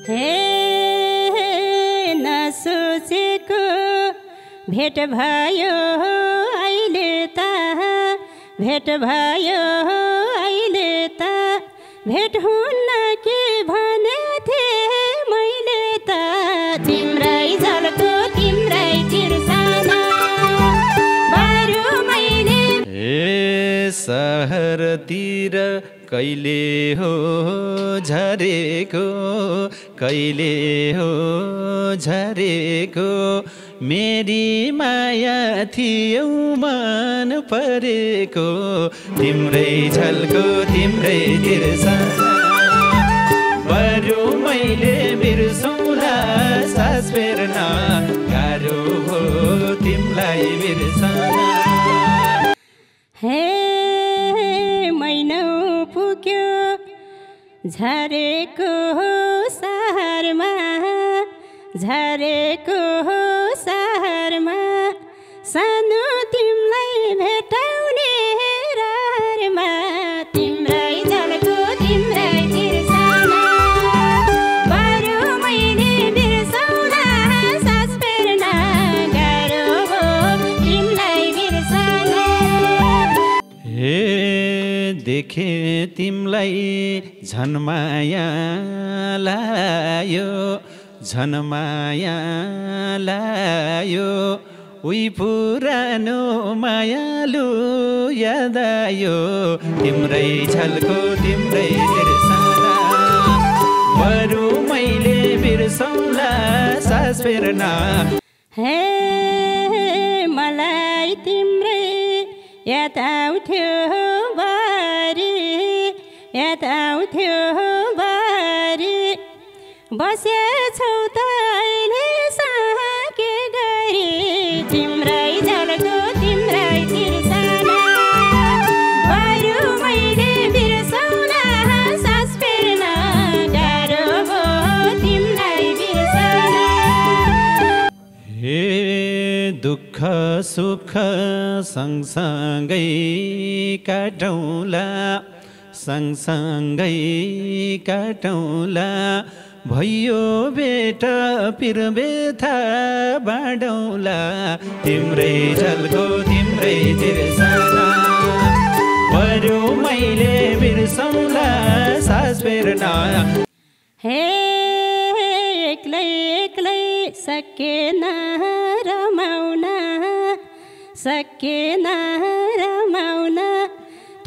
हे नसोचेको भेट भयो अहिले त भेट भयो अहिले त भेट हुन्न के भने थिए मैले त तिम्रै झल्को तिम्रै तिर्सना बरु मैले सहरतिर कहिले हो झरेको कहिले हो झरेको मेरी माया थियो मन परेको तिम्रै झल्को तिम्रै तिर्सना बरु मैले बिर्सौँला सास फेर्न गाह्रो हो तिमीलाई बिर्सना हे महिनौ पुग्यो झरेको सहरमा झरेको सहरमा सानो तिमीलाई भेटाउने रहरमा तिम्रै झल्को तिम्रै तिर्सना बरु मैले बिर्सौँला सास फेर्न गाह्रो हो तिमीलाई बिर्सना हे देखे तिमलाई झन्माया लायो झन्माया लायो उही पुरानो मायालु याद आयो तिम्रै झल्को तिम्रै तिर्सना बरु मैले बिर्सौँला सास फेर्न हे मलाई तिम्रै याद आउँथ्यो बारी याद आउँथ्यो बारी बसेछौ त अहिलेसम्म के गरी तिम्रै झल्को तिम्रै तिर्सना बरु मैले बिर्सौँला सास फेर्न गाह्रो हो तिमीलाई बिर्सना हे दुःख सुख सँगसँगै काटौँला सँगसँगै काटौँला भयो भेट पिर बेथा बाँडौँला तिम्रै झल्को तिम्रै तिर्सना बरु मैले बिर्सौँला सास फेर्न हे एक्लै एक्लै सकेन रमाउन सकेन रमाउन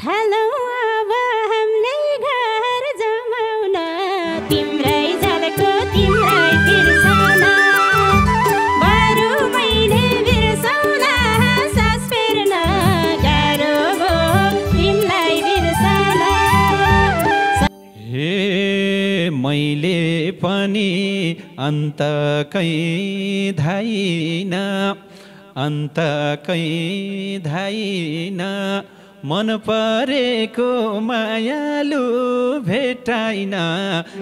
थालौँ अब हामीले घर जमाउन तिम्रै झल्को तिम्रै तिर्सना बरु मैले बिर्सौँला सास फेर्न गाह्रो हो तिमीलाई बिर्सना हे मैले पनि अन्त कहीँ धाइन अन्त कहीँ धाइन मन परेको मायालु भेटाइन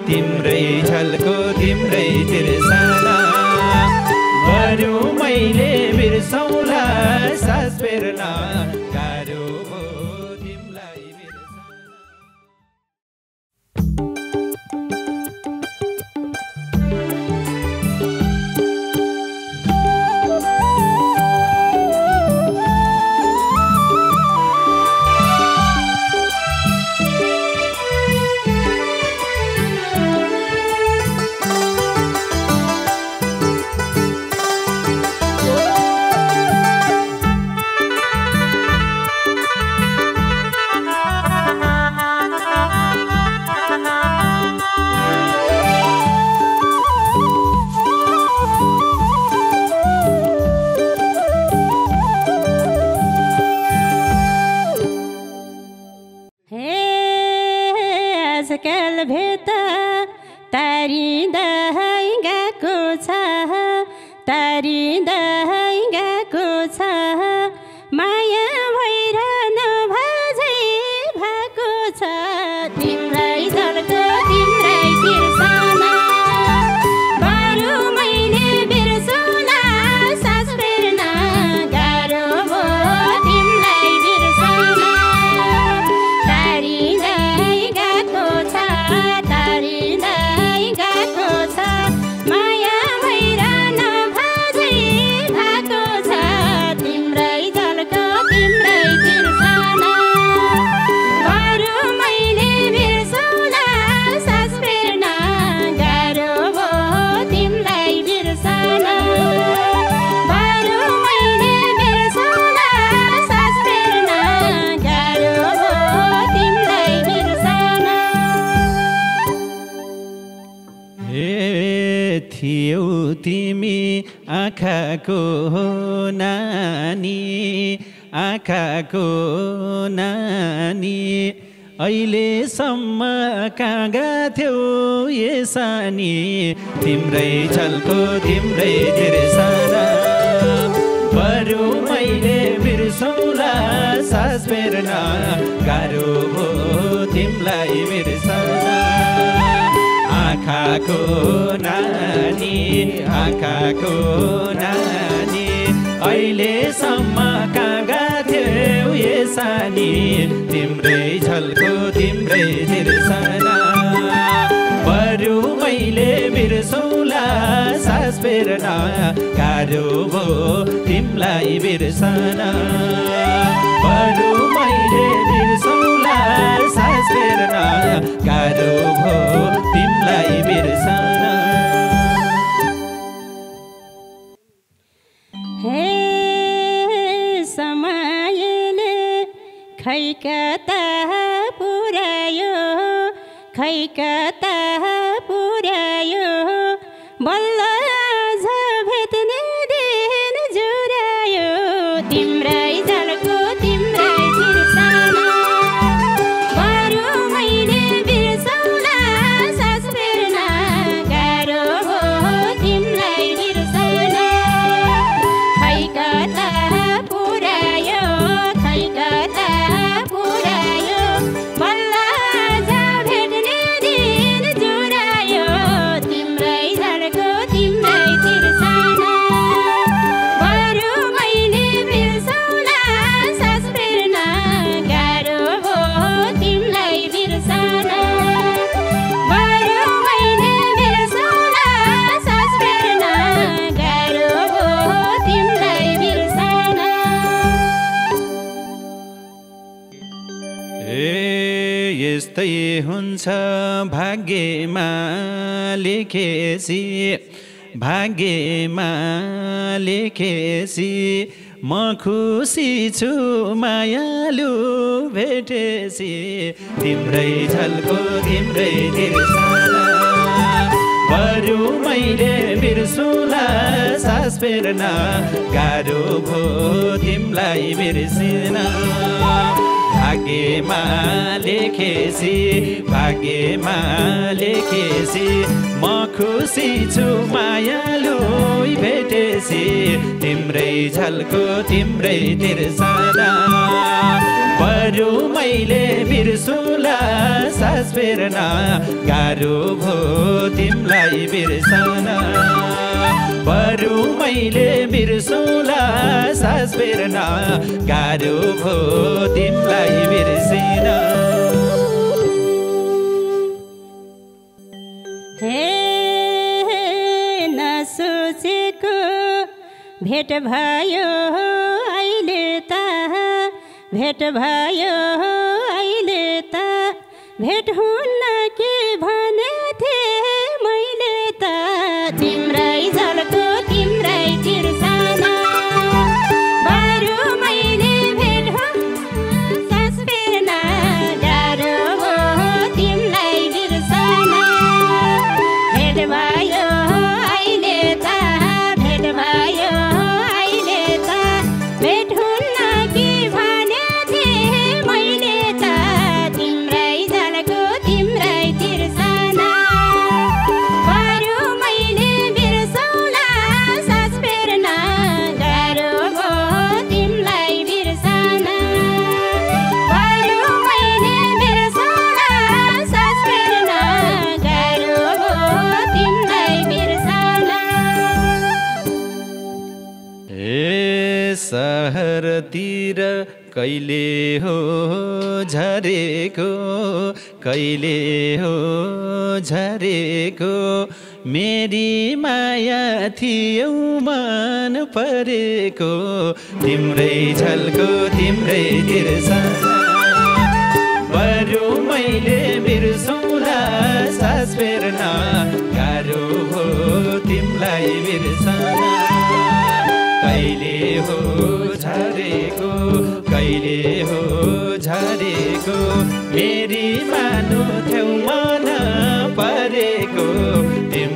तिम्रै झल्को तिम्रै तिर्सना बरु मैले बिर्सौँला सास फेर्न गाह्रो हो तिमीलाई बिर्सना आजकल भेट तारिँदै गएको छ तारिँदै गएको छ माया भइरहन भजै भएको छ तिम्रै झल्को तिम्रै तिर्सना बरु मैले बिर्सौँला सास फेर्न गाह्रो हो तिमीलाई बिर्सना तारिँदै गएको छ तारिँदै गएको हे थियौ तिमी आँखाको नानी आँखाको नानी अहिलेसम्म कहाँ गथ्यौ यसनी तिम्रै छलको तिम्रै तिर्सना बरु मैले बिर्सौला सास फेर्न गाह्रो भो तिमीलाई बिर्सना आँखाको नानी आँखाको नानी अहिलेसम्म कहाँ गथ्यौ यसनी तिम्रै झल्को तिम्रै तिर्सना बरु मैले बिर्सौला सास फेर्न गाह्रो भो तिमीलाई बिर्सना बरु मैले बिर्सौला सास फेर्न गाह्रो भो तिमीलाई बिर्सना हे समयले खै कता पुर्यायो खै कता पुर्यायो बल्ल आज भेट्ने दिन जुरायो तिम्रै झल्को तिम्रै तिर्सना बरु मैले बिर्सौला सास फेर्न गाह्रो भो तिमीलाई बिर्सना खै कता पुर्यायो खै कता पुर्यायो बल्ल आज भेट्ने दिन जुरायो तिम्रै झल्को तिम्रै तिर्सना बरु मैले बिर्सौला सास फेर्न गाह्रो भो तिमीलाई बिर्सना बरु मैले बिर्सौला सास फेर्न गाह्रो भो तिमीलाई बिर्सना यस्तै हुन्छ भाग्यमा लेखेसी भाग्यमा लेखेसी म खुसी छु मायालु भेटेसी तिम्रै झल्को तिम्रै तिर्सना बरु मैले बिर्सौला सास फेर्न गाह्रो भो तिमीलाई बिर्सिन भाग्यमा लेखेसी भाग्यमा लेखेसी म खुसी छु मायालु भेटेसी तिम्रै झल्को तिम्रै तिर्सना बरु मैले बिर्सौला सास फेर्न गाह्रो भो तिमीलाई बिर्सना बरु मैले बिर्सौला सास फेर्न गाह्रो भो तिमीलाई बिर्सिन हे नसोचेको भेट भयो अहिले त भेट भयो अहिले त भेट हुन्न के भने थिए मैले त तिम्रै झल्को तिम्रै तिर्सना बरु मैले भेट सास फेर्न गाह्रो भो तिमीलाई बिर्सना भेट भयो अहिले त भेट भयो अहिले त भेट हुन्न के भने थिए मैले त तिम्रै झल्को तिम्रै तिर्सना बरु मैले बिर्सौला सास फेर्न गाह्रो भो तिमीलाई बिर्सना बरु मैले बिर्सौला सास फेर्न गाह्रो भो तिमीलाई बिर्सना ए सहरतिर कहिले हो झरेको कहिले हो झरेको मेरी माया थियौ मन परेको तिम्रै झल्को तिम्रै तिर्सना बरु मैले बिर्सौला सास फेर्न गाह्रो भो तिमीलाई बिर्सना कहिले हो झरेको कहिले हो झरेको मेरी मानो थेउ मन परेको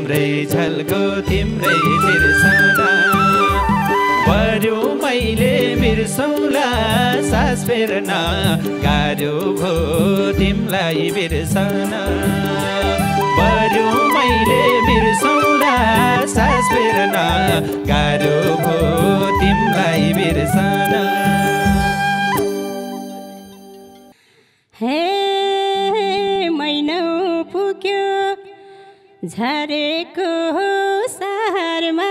तिम्रै झल्को तिम्रै तिर्सना बरु मैले बिर्सौला सास फेर्न गाह्रो भो तिमलाई बिर्सन बरु मैले बिर्सौला सास फेर्न गाह्रो भो तिमलाई बिर्सन हे महिनौ पुग्यो झरेको सहरमा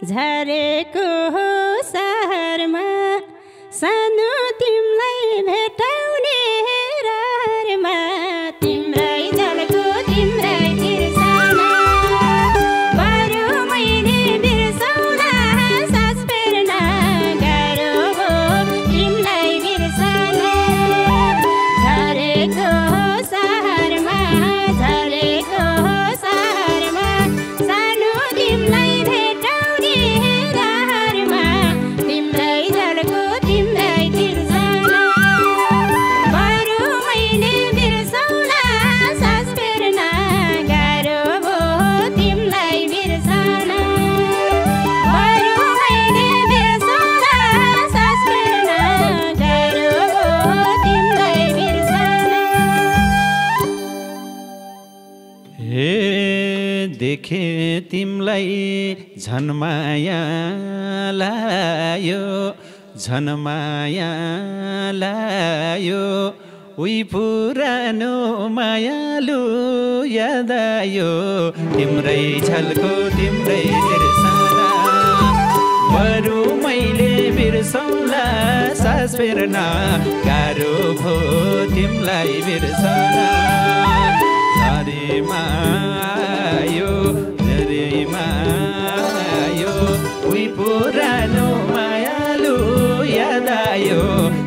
झरेको सहरमा सानो तिमलाई भेटाउने रहरमा तिम्रै झल्को तिम्रै तिर्सना बरु मैले बिर्सौला सास फेर्न गाह्रो भो तिमलाई बिर्सना झरेको सहरमा झरेको सहरमा सानो तिमलाई भेटाउने रहरमा तिम्रै झल्को तिम्रै तिर्सना बरु मैले बिर्सौला सास फेर्न गाह्रो भो तिमलाई बिर्सना बरु मैले बिर्सौला सास फेर्न गाह्रो भो तिमलाई बिर्सना हे देखे तिमलाई झन् माया लायो झन् माया लायो उही पुरानो मायालु याद आयो तिम्रै झल्को तिम्रै तिर्सना बरु मैले बिर्सौला सास फेर्न गाह्रो भो तिमलाई बिर्सना झरेमा आयो उही पुरानो मायालु याद आयो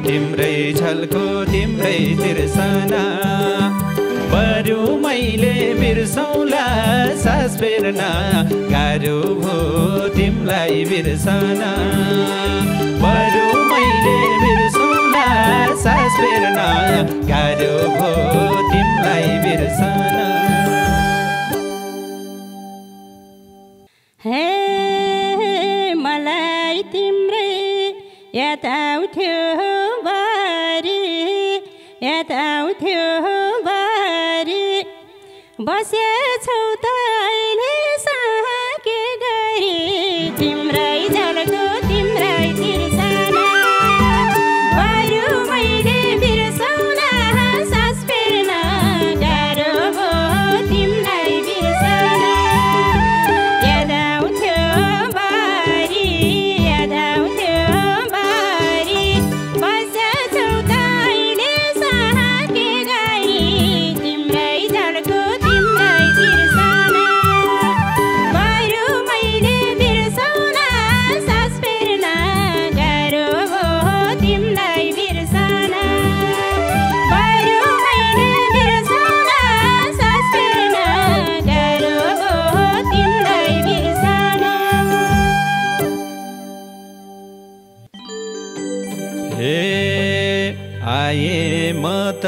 तिम्रै झल्को तिम्रै तिर्सना बरु मैले बिर्सौला सास फेर्न गाह्रो भो तिमलाई बिर्सना बरु मैले बिर्सौला सास फेर्न गाह्रो भो तिमलाई बिर्सना हे मलाई तिम्रै याद आउँथ्यो बारी याद आउँथ्यो बारी बसेछौ त अहिले के गरी तिम्रै झल्को तिम्रै तिर्सना बरु मैले बिर्सौला सास फेर्न गाह्रो भो तिमलाई बिर्सना याद आउँथ्यो बारी याद आउँथ्यो बारी बसेछौ त अहिले के गरी तिम्रै झल्को तिम्रै तिर्सना बरु मैले बिर्सौला सास फेर्न गाह्रो भो तिमलाई बिर्सना बरु मैले बिर्सौला सास फेर्न गाह्रो भो तिमलाई बिर्सना हे आए म त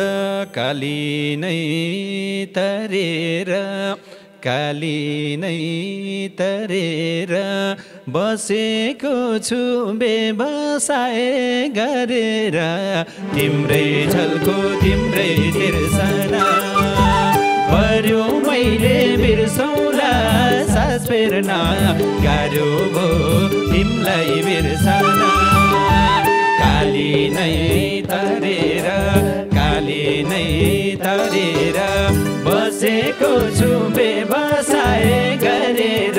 काली नै तरेर काली नै तरेर बसेको छु व्यवसाय गरेर तिम्रै झल्को तिम्रै तिर्सना बरु मैले बिर्सौला सास फेर्न गाह्रो भो तिमलाई बिर्सना काली नै तरेर काली नै तरेर बसेको छु व्यवसाय गरेर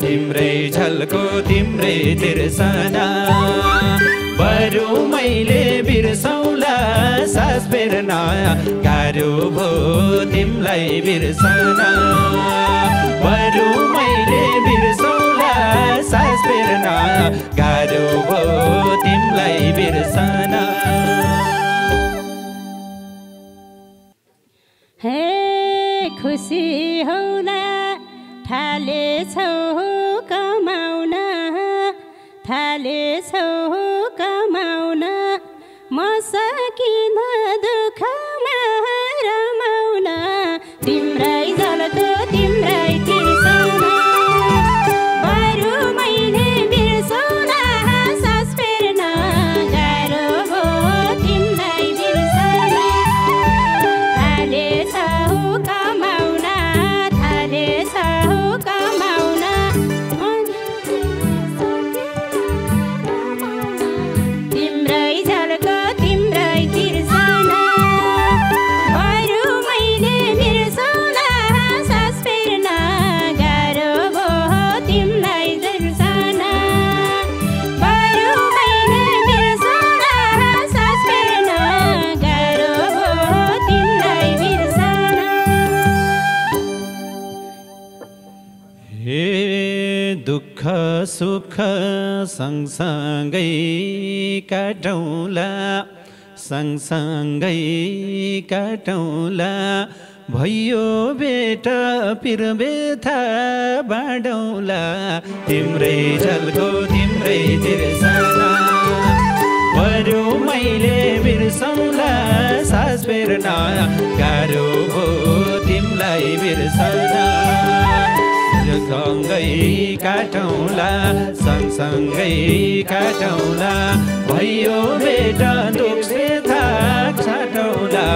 तिम्रै झल्को तिम्रै तिर्सना बरु मैले बिर्सौला सास फेर्न गाह्रो भो तिमलाई बिर्सना बरु मैले बिर्सौला सास फेर्न गाह्रो भो तिमलाई बिर्सना हे खुसी होला थालेछौ कमाउन थालेछौ कमाउन म सकिन दुःखमा रमाउन तिम्रै झल्को तिम्रै दुःख सुख सँगसँगै काटौँला सँगसँगै काटौँला भयो बेटा पिर बेथा बाँडौँला तिम्रै झल्को तिम्रै तिर्सना बरु मैले बिर्सौँला सास फेर्न गाह्रो भो तिमलाई बिर्सन सँगै काटौँला सँगसँगै काटौँला भयो बेटा दुख व्यथा छाटौँला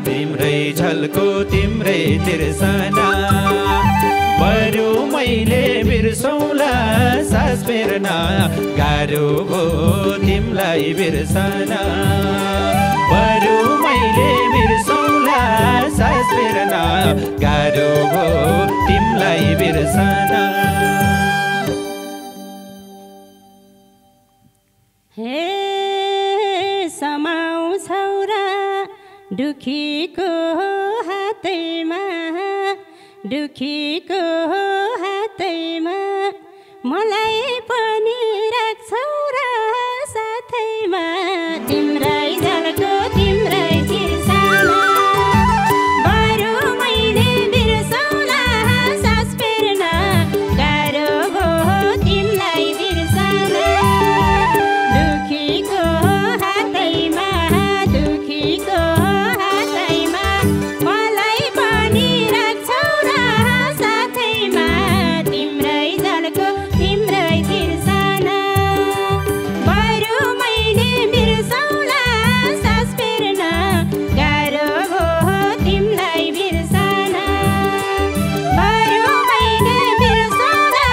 तिम्रै झल्को तिम्रै तिर्सना बरु मैले बिर्सौँला सास फेर्न गाह्रो भो तिमलाई बिर्सन बरु मैले बिर्सौँला सास फेर्न गाह्रो भो तिमलाई बिर्सन हे समाउँछौ र दुखीको हातैमा दुखीको हातैमा मलाई पनि राख्छौ र साथैमा तिम्रै झल्को तिम्रै तिर्सना बरु मैले बिर्सौँला सास फेर्न गाह्रो भो तिमलाई बिर्सन दुखीको हातैमा मलाई पनि राख्छौ र साथैमा तिम्रै झल्को तिम्रै तिर्सना बरु मैले बिर्सौँला सास फेर्न गाह्रो भो तिमलाई बिर्सन बरु मैले बिर्सौँला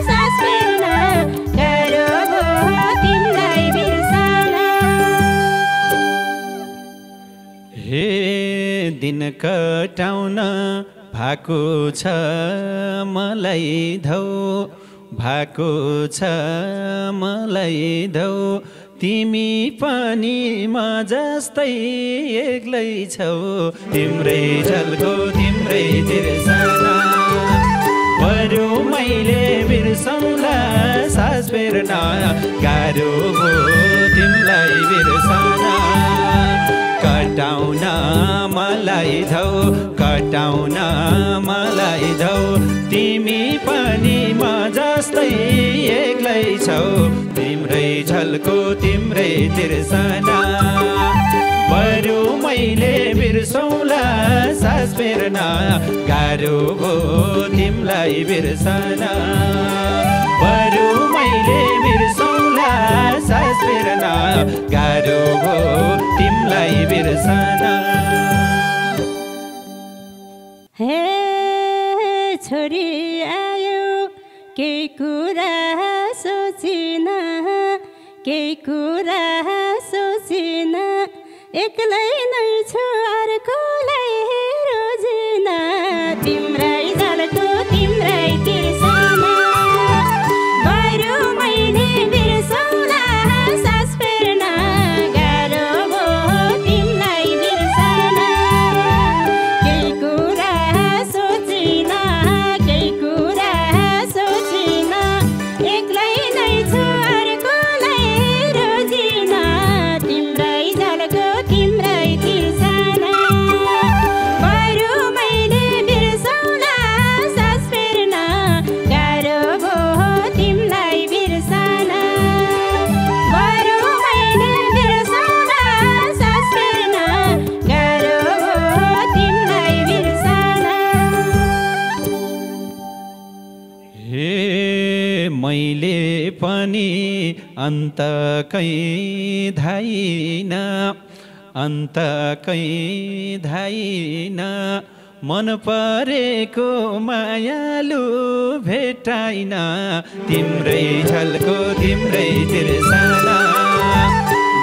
सास फेर्न गाह्रो भो तिमलाई बिर्सन हे दिन कटाउन भएको छ मलाई धौ भएको छ मलाई धौ तिमी पनि म जस्तै एक्लै छौ तिम्रै झल्को तिम्रै तिर्सना बरु मैले बिर्सौँला सास फेर्न गाह्रो भो तिमलाई बिर्सन कटाउन मलाई धौ कटाउन मलाई धौ तिमी पनि म जस्तै एक्लै छौ तिम्रै झल्को तिम्रै तिर्सना बरु मैले बिर्सौँला सास फेर्न गाह्रो भो तिमलाई बिर्सन बरु मैले बिर्सौँला सास फेर्न गाह्रो भो तिमलाई बिर्सन हे छोरी आयो केही कुरा सोचिन केही कुरा सोचिन एक्लै नै छु अर्कोलाई रोजिन तिम्रै झल्को तिम्रै तिर्सना बरु मैले बिर्सौँला सास फेर्न गाह्रो भो तिमलाई बिर्सन केही कुरा सोचिन केही कुरा सोचिन एक्लै नै छु अर्कोलाई रोजिन तिम्रै झल्को तिम्रै तिर्सना बरु मैले बिर्सौँला सास फेर्न गाह्रो भो तिमलाई बिर्सन बरु मैले बिर्सौँला सास फेर्न गाह्रो भो तिमलाई बिर्सन हे मैले पनि अन्त कहीँ धाइन अन्त कहीँ धाइन मन परेको मायालु भेटाइन तिम्रै झल्को तिम्रै तिर्सना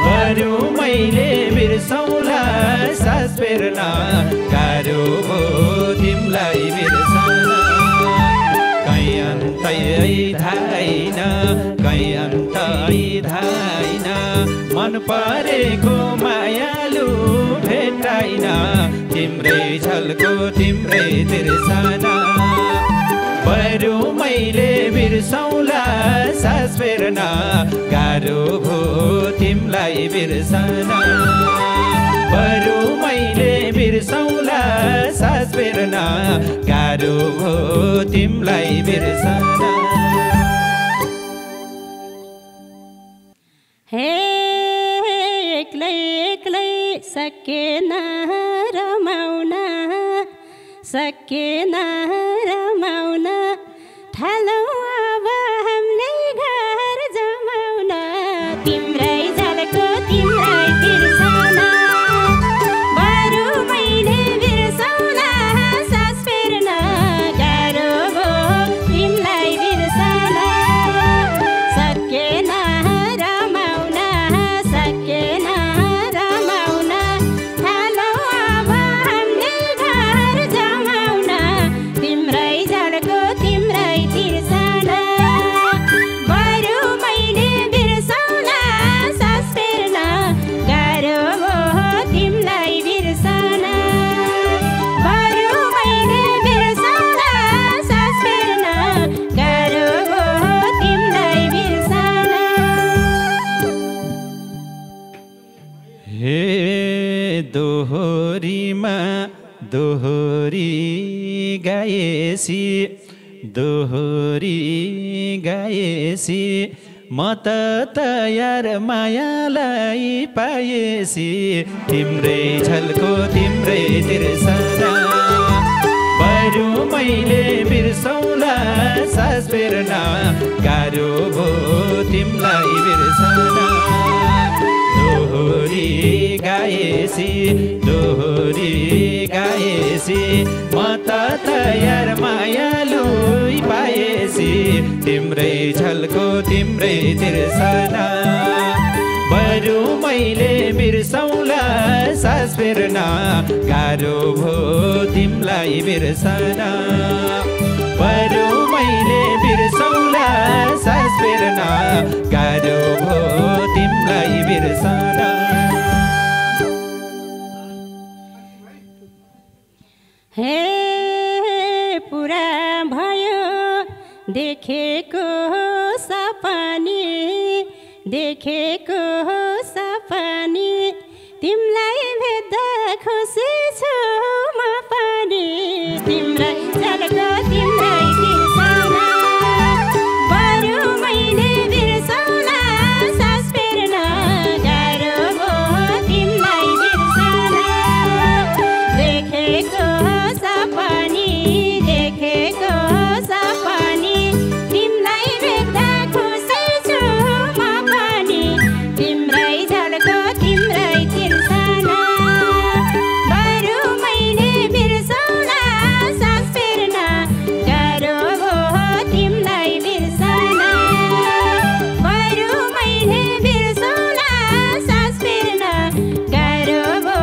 बरु मैले बिर्सौँला सास फेर्न गाह्रो भो तिमलाई बिर्सन कहीँ अन्तै धाइन कहीँ अन्तै धाइन मन परेको मायालु भेटाइन तिम्रै झल्को तिम्रै तिर्सना बरु मैले बिर्सौला सास फेर्न गाह्रो भो तिमलाई बिर्सन बरु मैले बिर्सौला सास फेर्न गाह्रो भो तिमलाई बिर्सन हे एक्लै एक्लै सकेन रमाउन सकेन रमाउन थालौँ अब हामीले घर जमाउन तिम्रै झलको तिम्रै बिर्सन बरु मैले बिर्सौला सास फेर्न गाह्रो भो तिमीलाई बिर्सन सकेन रमाउन सकेन रमाउन थालौँ अब हामीले घर जमाउन तिम्रै झलको तिम्रै बिर्सन बरु मैले बिर्सौला सास फेर्न गाह्रो भो तिमीलाई बिर्सन बरु मैले बिर्सौला सास फेर्न गाह्रो भो तिमीलाई बिर्सन हे दोहोरीमा दोहोरी गाएसी दोहोरी गाएसी म त तयार मायालाई पाएसी तिम्रै झल्को तिम्रै तिर्सना बरु मैले बिर्सौला सास फेर्न गाह्रो भो तिमलाई बिर्सना दोहोरी गाएसी दोहोरी गाएसी म त तयार मायालु पाएसी तिम्रै झल्को तिम्रै तिर्सना बरु मैले बिर्सौला सास फेर्न गाह्रो भो तिमलाई बिर्सना बरु मैले बिर्सौला सास फेर्न गाह्रो भो तिमलाई बिर्सना हे पुरा भयो देखेको सपनी देखेको सपनी तिमीलाई भेट्दा खुसी छु म पनि तिम्रै झलको तिम्रै बिर्सन बरु मैले बिर्सौला सास फेर्न गाह्रो भो तिमीलाई बिर्सन देखेको सपनी देखेको सपनी तिमीलाई भेट्दा खुसी छु म पनि तिम्रै झलको तिम्रै तिर्सन बरु मैले बिर्सौला सास फेर्न गाह्रो भो तिमीलाई बिर्सन बरु मैले बिर्सौला सास फेर्न गाह्रो भो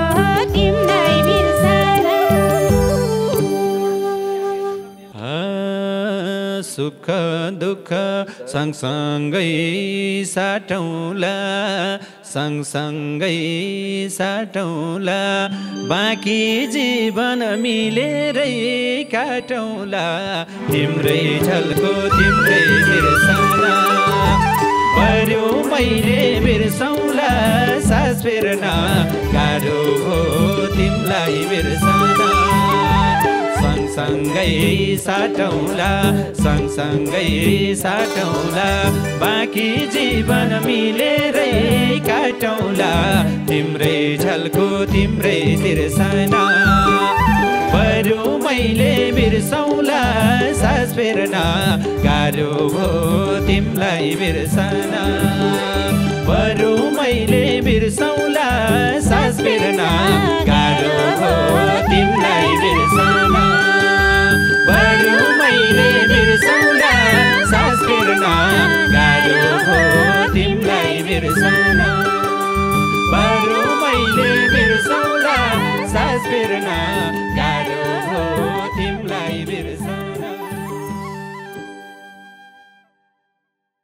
तिमीलाई बिर्सन सुख दुःख सँगसँगै साटौँला सँगसँगै साटौँला बाँकी जीवन मिलेरै काटौँला तिम्रै झल्को तिम्रै बिर्सना बरु मैले बिर्सौला सास फेर्न गाह्रो भो तिमलाई बिर्सना सँगसँगै साटौँला सँगसँगै साटौँला बाँकी जीवन मिलेरै काटौँला तिम्रै झल्को तिम्रै तिर्सना बरु मैले बिर्सौला सास फेर्न गाह्रो भो तिमलाई बिर्सना बरु मैले बिर्सौला सास फेर्न गाह्रो भो तिमलाई बिर्सना बरु मैले बिर्सौला सास फेर्न गाह्रो भो तिमलाई बिर्सना बरु मैले बिर्सौला सास फेर्न गाह्रो भो